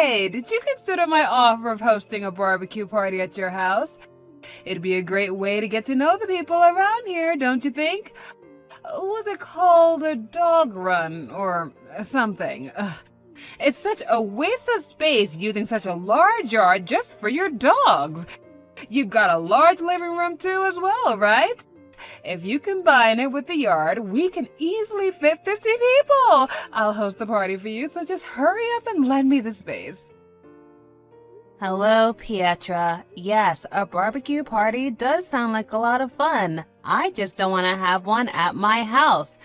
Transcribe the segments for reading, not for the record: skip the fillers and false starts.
Hey, did you consider my offer of hosting a barbecue party at your house? It'd be a great way to get to know the people around here, don't you think? Was it called a dog run or something? It's such a waste of space using such a large yard just for your dogs. You've got a large living room too as well, right? If you combine it with the yard, we can easily fit 50 people. I'll host the party for you, so just hurry up and lend me the space. Hello, Pietra. Yes, a barbecue party does sound like a lot of fun. I just don't want to have one at my house.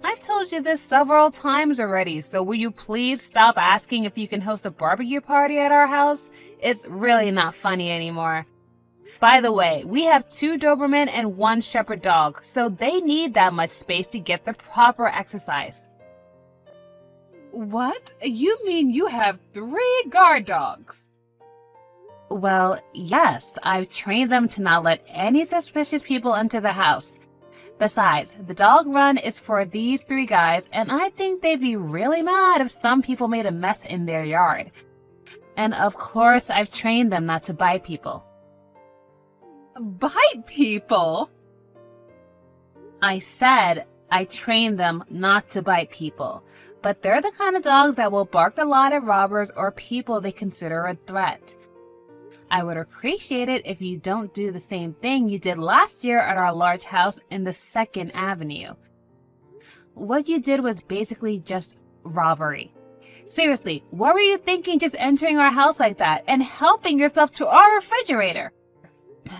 I've told you this several times already, so will you please stop asking if you can host a barbecue party at our house? It's really not funny anymore. By the way, we have 2 Doberman and 1 Shepherd dog, so they need that much space to get the proper exercise. What? You mean you have 3 guard dogs? Well, yes, I've trained them to not let any suspicious people into the house. Besides, the dog run is for these 3 guys, and I think they'd be really mad if some people made a mess in their yard. And of course, I've trained them not to bite people. Bite people? I said I trained them not to bite people, but they're the kind of dogs that will bark a lot at robbers or people they consider a threat. I would appreciate it if you don't do the same thing you did last year at our large house in the 2nd Avenue. What you did was basically just robbery. Seriously, what were you thinking just entering our house like that and helping yourself to our refrigerator?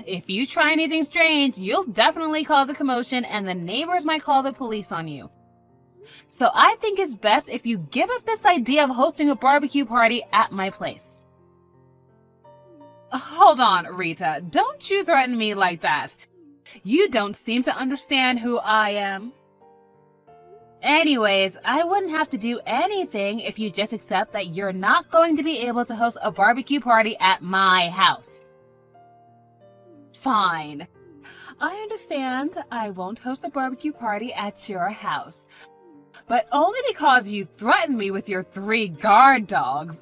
If you try anything strange, you'll definitely cause a commotion and the neighbors might call the police on you. So I think it's best if you give up this idea of hosting a barbecue party at my place. Hold on, Rita. Don't you threaten me like that. You don't seem to understand who I am. Anyways, I wouldn't have to do anything if you just accept that you're not going to be able to host a barbecue party at my house. Fine. I understand I won't host a barbecue party at your house, but only because you threatened me with your 3 guard dogs.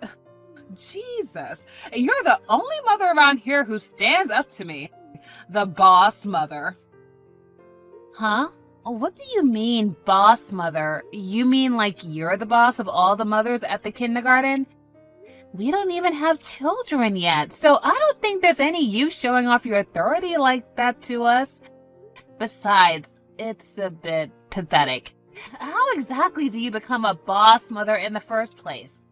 Jesus, you're the only mother around here who stands up to me. The boss mother. Huh? What do you mean, boss mother? You mean like you're the boss of all the mothers at the kindergarten? We don't even have children yet, so I don't think there's any use showing off your authority like that to us. Besides, it's a bit pathetic. How exactly do you become a boss mother in the first place?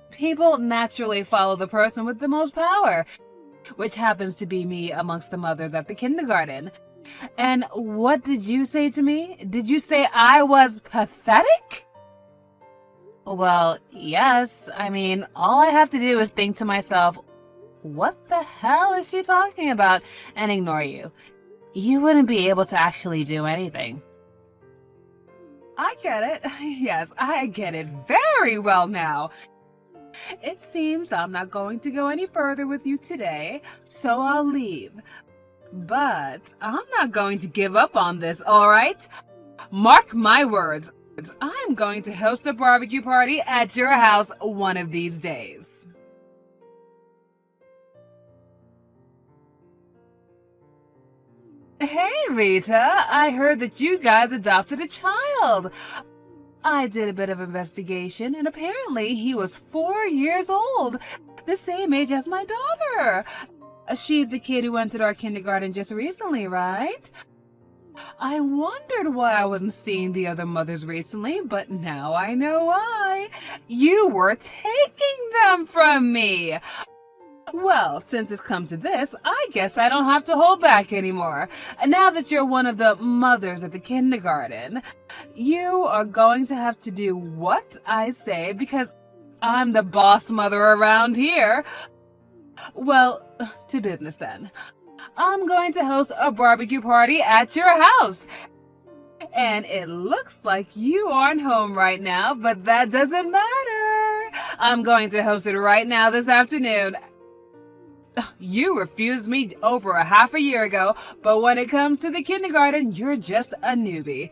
People naturally follow the person with the most power, which happens to be me amongst the mothers at the kindergarten. And what did you say to me? Did you say I was pathetic? Well, yes. I mean, all I have to do is think to myself, what the hell is she talking about? And ignore you. You wouldn't be able to actually do anything. I get it. Yes, I get it very well now. It seems I'm not going to go any further with you today, so I'll leave. But I'm not going to give up on this, all right? Mark my words. I'm going to host a barbecue party at your house one of these days. Hey, Rita, I heard that you guys adopted a child. I did a bit of investigation, and apparently he was 4 years old, the same age as my daughter. She's the kid who entered our kindergarten just recently, right? I wondered why I wasn't seeing the other mothers recently, but now I know why. You were taking them from me. Well, since it's come to this, I guess I don't have to hold back anymore. Now that you're one of the mothers at the kindergarten, you are going to have to do what I say because I'm the boss mother around here. Well, to business then. I'm going to host a barbecue party at your house. And it looks like you aren't home right now, but that doesn't matter. I'm going to host it right now this afternoon. You refused me over a half a year ago, but when it comes to the kindergarten, you're just a newbie.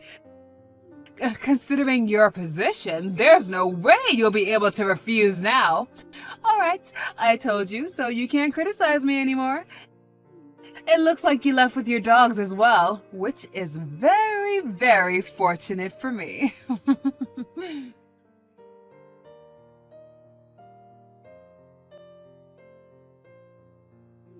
Considering your position, there's no way you'll be able to refuse now. All right, I told you, so you can't criticize me anymore. It looks like you left with your dogs as well, which is very, very fortunate for me.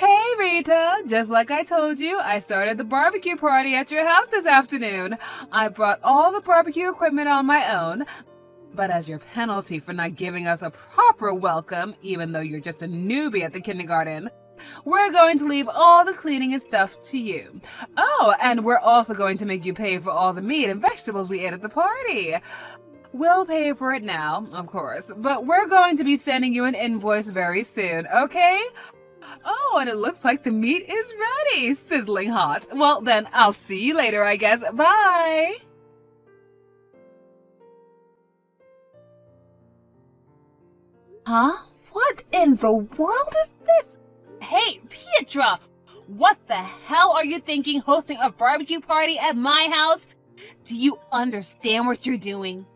Hey Rita, just like I told you, I started the barbecue party at your house this afternoon. I brought all the barbecue equipment on my own, but as your penalty for not giving us a proper welcome, even though you're just a newbie at the kindergarten, we're going to leave all the cleaning and stuff to you. Oh, and we're also going to make you pay for all the meat and vegetables we ate at the party. We'll pay for it now, of course, but we're going to be sending you an invoice very soon, okay? Oh, and it looks like the meat is ready, sizzling hot. Well, then I'll see you later, I guess. Bye! Huh? What in the world is this? Hey, Pietra! What the hell are you thinking hosting a barbecue party at my house? Do you understand what you're doing?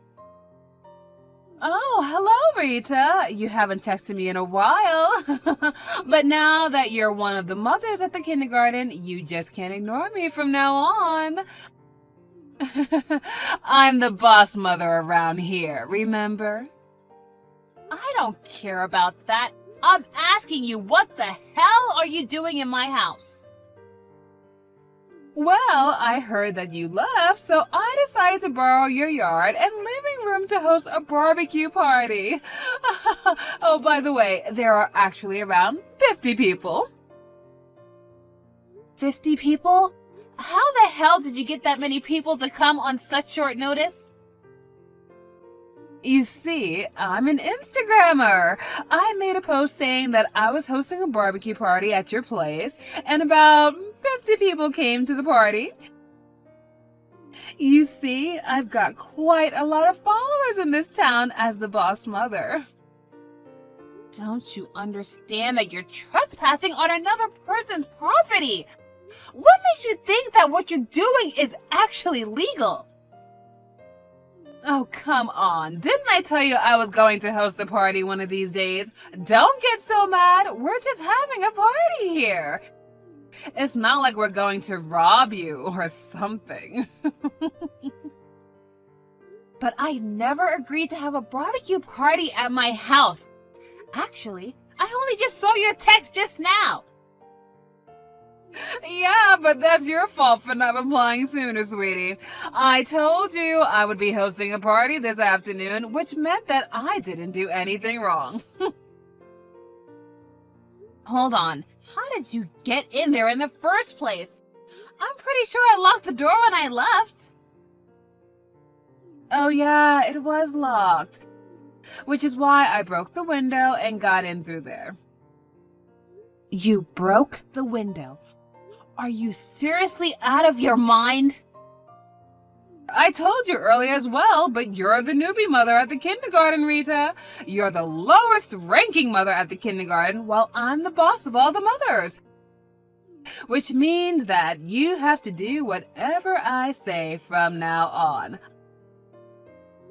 Oh, hello, Rita. You haven't texted me in a while. But now that you're one of the mothers at the kindergarten, you just can't ignore me from now on. I'm the boss mother around here, remember? I don't care about that. I'm asking you, what the hell are you doing in my house? Well, I heard that you left, so I decided to borrow your yard and living room to host a barbecue party. Oh, by the way, there are actually around 50 people. 50 people? How the hell did you get that many people to come on such short notice? You see, I'm an Instagrammer. I made a post saying that I was hosting a barbecue party at your place, and about 50 people came to the party. You see, I've got quite a lot of followers in this town as the boss mother. Don't you understand that you're trespassing on another person's property? What makes you think that what you're doing is actually legal? Oh, come on. Didn't I tell you I was going to host a party one of these days? Don't get so mad. We're just having a party here. It's not like we're going to rob you or something. But I never agreed to have a barbecue party at my house. Actually, I only just saw your text just now. Yeah, but that's your fault for not replying sooner, sweetie. I told you I would be hosting a party this afternoon, which meant that I didn't do anything wrong. Hold on. How did you get in there in the first place? I'm pretty sure I locked the door when I left. Oh yeah, it was locked. Which is why I broke the window and got in through there. You broke the window? Are you seriously out of your mind? I told you earlier as well, but you're the newbie mother at the kindergarten, Rita. You're the lowest ranking mother at the kindergarten, while I'm the boss of all the mothers. Which means that you have to do whatever I say from now on.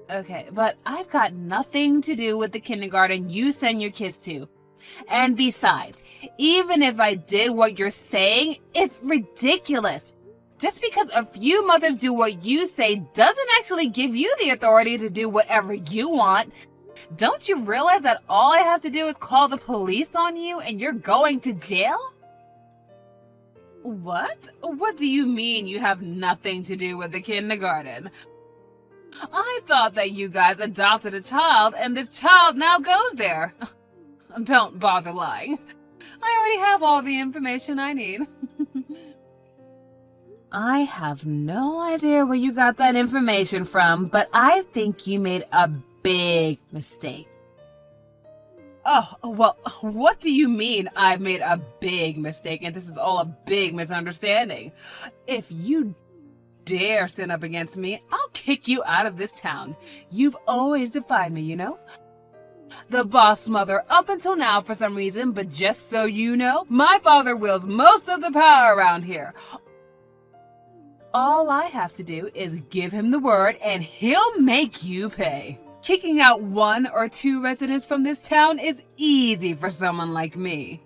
Okay, but I've got nothing to do with the kindergarten you send your kids to. And besides, even if I did what you're saying, it's ridiculous. Just because a few mothers do what you say doesn't actually give you the authority to do whatever you want. Don't you realize that all I have to do is call the police on you and you're going to jail? What? What do you mean you have nothing to do with the kindergarten? I thought that you guys adopted a child and this child now goes there. Don't bother lying. I already have all the information I need. I have no idea where you got that information from, but I think you made a big mistake. Oh, well, what do you mean I've made a big mistake and this is all a big misunderstanding? If you dare stand up against me, I'll kick you out of this town. You've always defied me, you know? The boss mother up until now for some reason, but just so you know, my father wields most of the power around here. All I have to do is give him the word and he'll make you pay. Kicking out 1 or 2 residents from this town is easy for someone like me.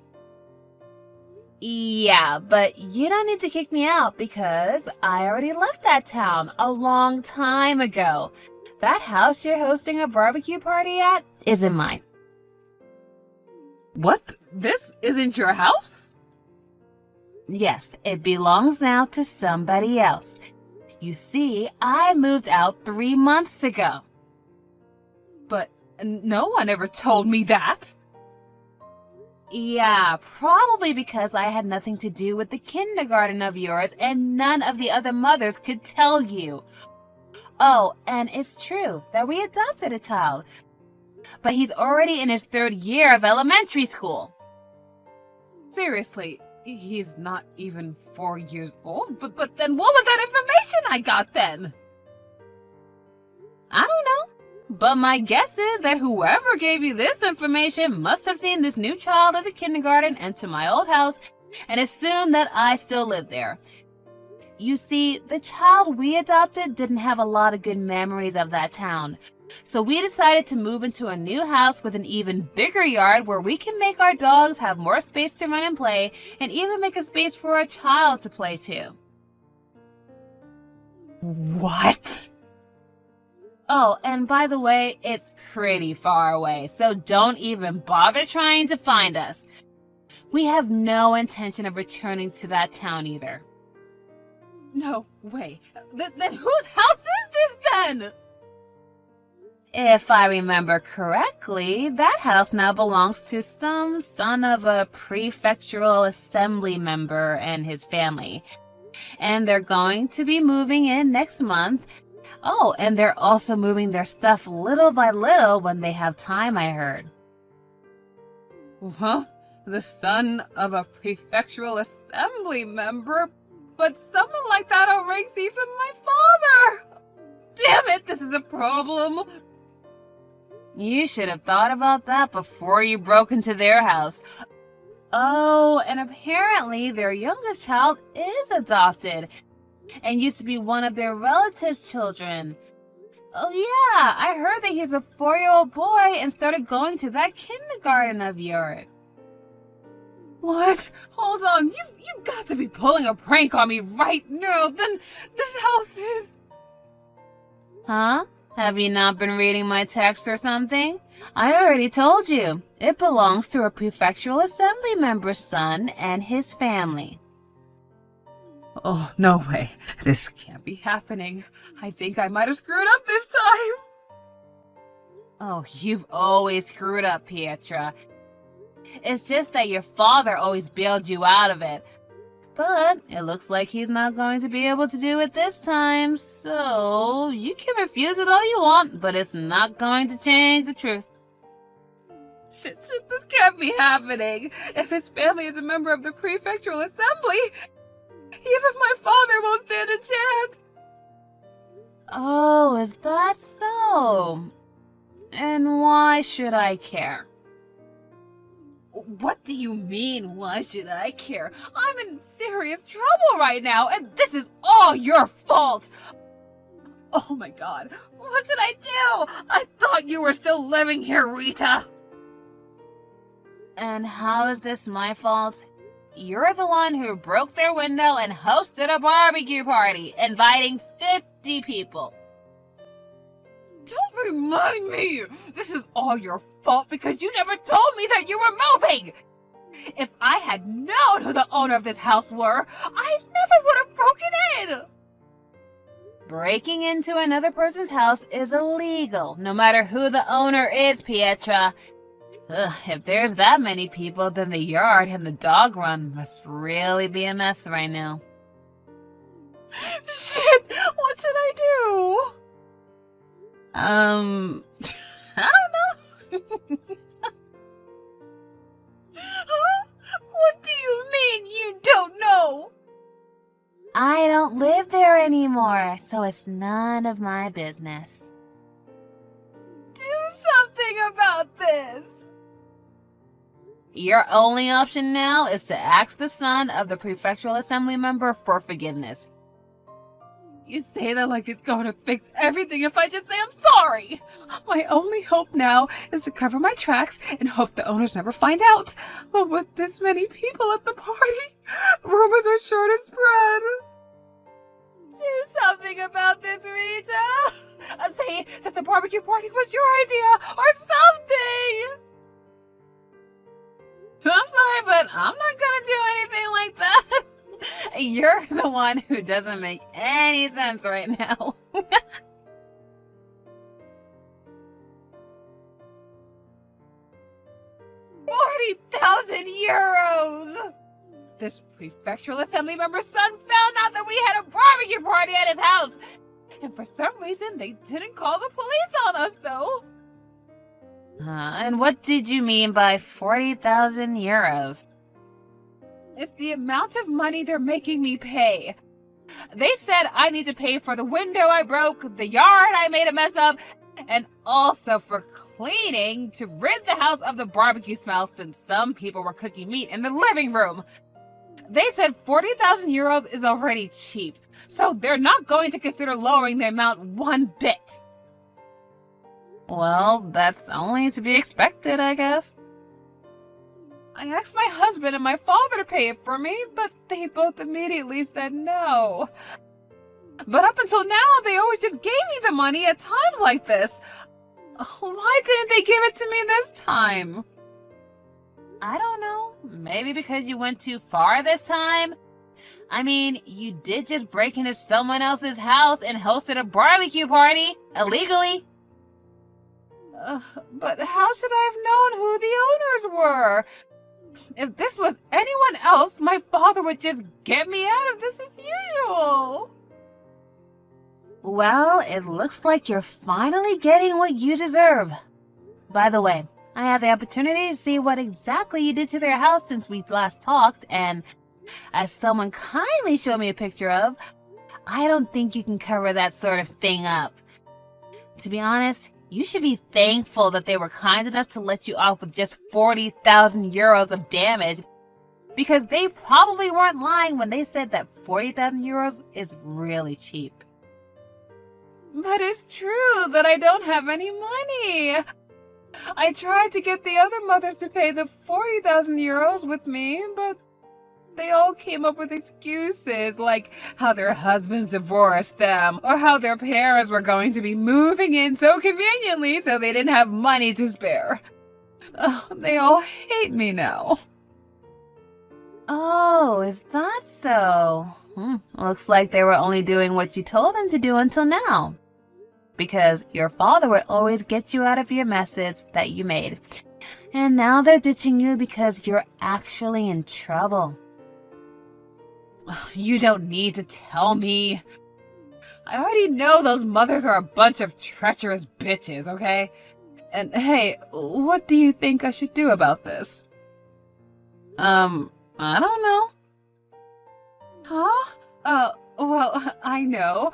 Yeah, but you don't need to kick me out because I already left that town a long time ago. That house you're hosting a barbecue party at isn't mine. What? This isn't your house? Yes, it belongs now to somebody else. You see, I moved out 3 months ago. But no one ever told me that. Yeah, probably because I had nothing to do with the kindergarten of yours and none of the other mothers could tell you. Oh, and it's true that we adopted a child, but he's already in his 3rd year of elementary school. Seriously, he's not even 4 years old? But then what was that information I got then? I don't know. But my guess is that whoever gave you this information must have seen this new child at the kindergarten enter my old house and assumed that I still live there. You see, the child we adopted didn't have a lot of good memories of that town. So we decided to move into a new house with an even bigger yard where we can make our dogs have more space to run and play and even make a space for a child to play too. What? Oh, and by the way, it's pretty far away, so don't even bother trying to find us. We have no intention of returning to that town either. No way. Then whose house is this then? If I remember correctly, that house now belongs to some son of a prefectural assembly member and his family. And they're going to be moving in next month. Oh, and they're also moving their stuff little by little when they have time, I heard. Huh? The son of a prefectural assembly member? But someone like that outranks even my father! Damn it, this is a problem! You should have thought about that before you broke into their house. Oh, and apparently their youngest child is adopted and used to be one of their relatives' children. Oh yeah, I heard that he's a 4-year-old boy and started going to that kindergarten of yours. What? Hold on, you've got to be pulling a prank on me right now. Then this house is... Huh? Have you not been reading my text or something? I already told you. It belongs to a prefectural assembly member's son and his family. Oh, no way. This can't be happening. I think I might have screwed up this time. Oh, you've always screwed up, Pietra. It's just that your father always bailed you out of it. But it looks like he's not going to be able to do it this time, so you can refuse it all you want, but it's not going to change the truth. Shit, this can't be happening. If his family is a member of the prefectural assembly, even my father won't stand a chance. Oh, is that so? And why should I care? What do you mean, why should I care? I'm in serious trouble right now, and this is all your fault! Oh my god, what should I do? I thought you were still living here, Rita! And how is this my fault? You're the one who broke their window and hosted a barbecue party, inviting 50 people. Don't remind me! This is all your fault because you never told me that you were moving! If I had known who the owner of this house were, I never would have broken in! Breaking into another person's house is illegal, no matter who the owner is, Pietra. Ugh, if there's that many people, then the yard and the dog run must really be a mess right now. Shit! What should I do? I don't know. Huh? What do you mean you don't know? I don't live there anymore, so it's none of my business. Do something about this! Your only option now is to ask the son of the prefectural assembly member for forgiveness. You say that like it's going to fix everything if I just say I'm sorry. My only hope now is to cover my tracks and hope the owners never find out. But with this many people at the party, rumors are sure to spread. Do something about this, Rita. Say that the barbecue party was your idea or something. I'm sorry, but I'm not gonna do anything like that. You're the one who doesn't make any sense right now. 40,000 euros! This prefectural assembly member's son found out that we had a barbecue party at his house. And for some reason, they didn't call the police on us, though. And what did you mean by 40,000 euros? It's the amount of money they're making me pay. They said I need to pay for the window I broke, the yard I made a mess of, and also for cleaning to rid the house of the barbecue smell since some people were cooking meat in the living room. They said 40,000 euros is already cheap, so they're not going to consider lowering the amount one bit. Well, that's only to be expected, I guess. I asked my husband and my father to pay it for me, but they both immediately said no. But up until now, they always just gave me the money at times like this. Why didn't they give it to me this time? I don't know. Maybe because you went too far this time? I mean, you did just break into someone else's house and hosted a barbecue party, illegally. But how should I have known who the owners were? If this was anyone else, my father would just get me out of this as usual. Well, it looks like you're finally getting what you deserve. By the way, I had the opportunity to see what exactly you did to their house since we last talked, and as someone kindly showed me a picture of, I don't think you can cover that sort of thing up. To be honest, you should be thankful that they were kind enough to let you off with just 40,000 euros of damage, because they probably weren't lying when they said that 40,000 euros is really cheap. But it's true that I don't have any money. I tried to get the other mothers to pay the 40,000 euros with me, but they all came up with excuses, like how their husbands divorced them, or how their parents were going to be moving in so conveniently so they didn't have money to spare. They all hate me now. Oh, is that so? Looks like they were only doing what you told them to do until now. Because your father would always get you out of your messes that you made. And now they're ditching you because you're actually in trouble. You don't need to tell me. I already know those mothers are a bunch of treacherous bitches, okay? And hey, what do you think I should do about this? I don't know. Huh? Well, I know.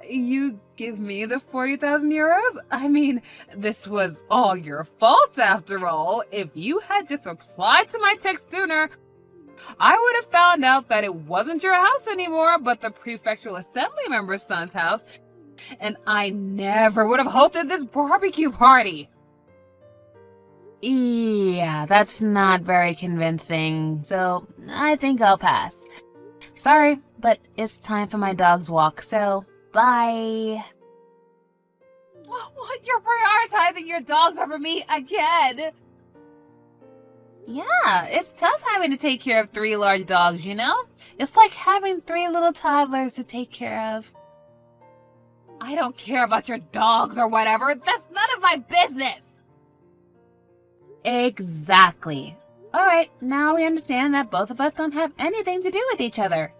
You give me the 40,000 euros? I mean, this was all your fault after all. If you had just replied to my text sooner, I would have found out that it wasn't your house anymore, but the prefectural assembly member's son's house, and I never would have hosted this barbecue party. Yeah, that's not very convincing, so I think I'll pass. Sorry, but it's time for my dog's walk, so bye. What? You're prioritizing your dogs over me again? Yeah, it's tough having to take care of 3 large dogs, you know? It's like having 3 little toddlers to take care of. I don't care about your dogs or whatever. That's none of my business. Exactly. Alright, now we understand that both of us don't have anything to do with each other.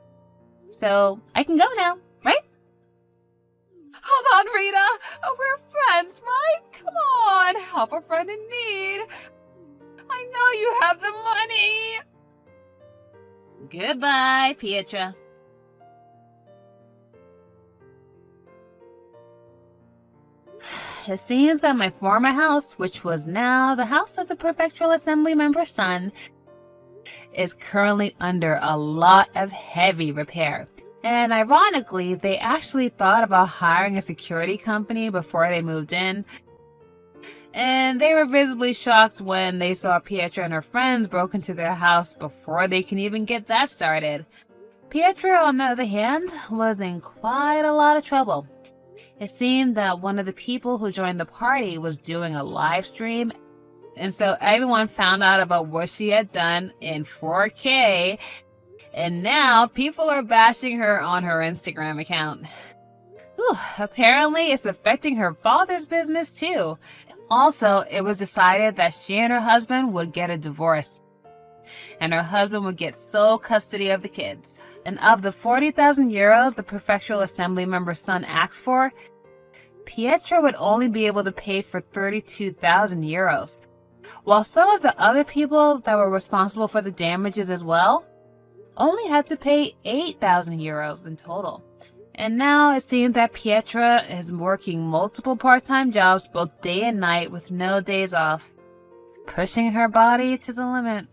So, I can go now, right? Hold on, Rita. We're friends, right? Come on, help a friend in need. I know you have the money. Goodbye, Pietra. It seems that my former house, which was now the house of the prefectural assembly member's son, is currently under a lot of heavy repair. And ironically, they actually thought about hiring a security company before they moved in. And they were visibly shocked when they saw Pietra and her friends broke into their house before they can even get that started. Pietra, on the other hand, was in quite a lot of trouble. It seemed that one of the people who joined the party was doing a live stream, and so everyone found out about what she had done in 4K, and now people are bashing her on her Instagram account. Whew, apparently it's affecting her father's business too. Also, it was decided that she and her husband would get a divorce, and her husband would get sole custody of the kids. And of the 40,000 euros the prefectural assembly member's son asked for, Pietra would only be able to pay for 32,000 euros, while some of the other people that were responsible for the damages as well only had to pay 8,000 euros in total. And now it seems that Pietra is working multiple part-time jobs both day and night with no days off, pushing her body to the limit.